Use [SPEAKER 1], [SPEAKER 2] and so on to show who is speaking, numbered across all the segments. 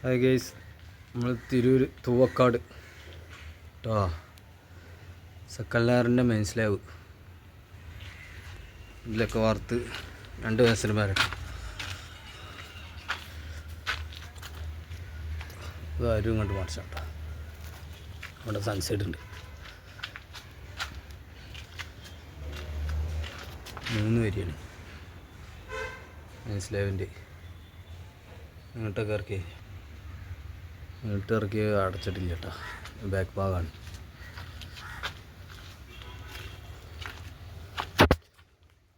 [SPEAKER 1] Hi guys, നമ്മൾ തിരൂർ തൂവക്കാട് കേട്ടോ. Second main slab ഇതിലൊക്കെ വാർത്ത് 2 വയസ്സിന്മാരുണ്ട്. ഇതാരും ഇങ്ങോട്ട് മറിച്ചാം കേട്ടോ. അവിടെ സൺസെറ്റ് ഉണ്ട്. 3 വരിയാണ് മെയിൻ സ്ലാബിൻ്റെ. ഇങ്ങോട്ടൊക്കെ ഇറക്കി അടച്ചിട്ടില്ല കേട്ടോ. ബാക്ക് ഭാഗമാണ്.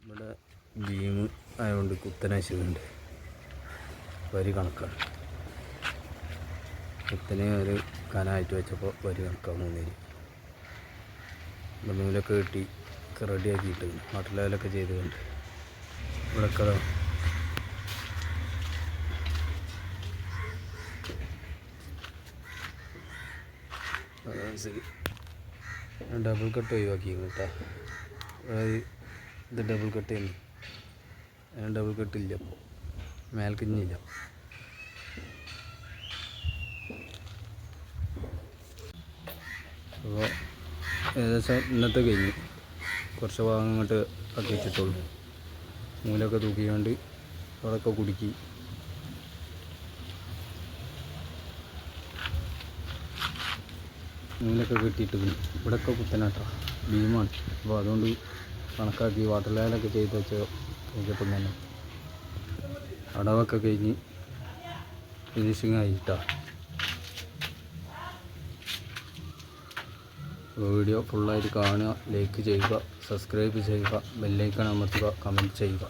[SPEAKER 1] ഇവിടെ ബീം ആയതുകൊണ്ട് കുത്തനാശുണ്ട്. വരി കണക്കാണ്. കുത്തനെ ഒരു കനായിട്ട് വെച്ചപ്പോൾ വരി കണക്കാണ്. 3 വരി നൂലൊക്കെ കെട്ടി റെഡിയാക്കിയിട്ട് വാട്ടർ ലെവലൊക്കെ ചെയ്തുകൊണ്ട് ഇവിടെ ശരി. ഡബിൾ കട്ട് ഒഴിവാക്കി കേട്ടോ. ഇത് ഡബിൾ കട്ട് ചെയ്യുന്നു. ഡബിൾ കട്ടില്ല, അപ്പോൾ മേൽക്കിഞ്ഞില്ല. അപ്പോൾ ഏകദേശം ഇന്നത്തെ കഴിഞ്ഞു. കുറച്ച് ഭാഗം ഇങ്ങോട്ട് ആക്കി വെച്ചിട്ടുള്ളൂ. മൂലൊക്കെ തൂക്കിക്കൊണ്ട് അവിടെയൊക്കെ കുടുക്കി. നൂലൊക്കെ കെട്ടിയിട്ട് ഇവിടെയൊക്കെ കുത്തനാട്ടോ ബീമാണ്. അപ്പോൾ അതുകൊണ്ട് കണക്കാക്കി വാട്ടർ ലെവലൊക്കെ ചെയ്ത് വെച്ച് നോക്കിയപ്പം തന്നെ അടവൊക്കെ കഴിഞ്ഞ് ഫിനിഷിങ് ആയിട്ടാ. വീഡിയോ ഫുള്ളായിട്ട് കാണുക, ലൈക്ക് ചെയ്യുക, സബ്സ്ക്രൈബ് ചെയ്യുക, ബെല്ലൈക്കൺ അമർത്തുക, കമൻറ്റ് ചെയ്യുക.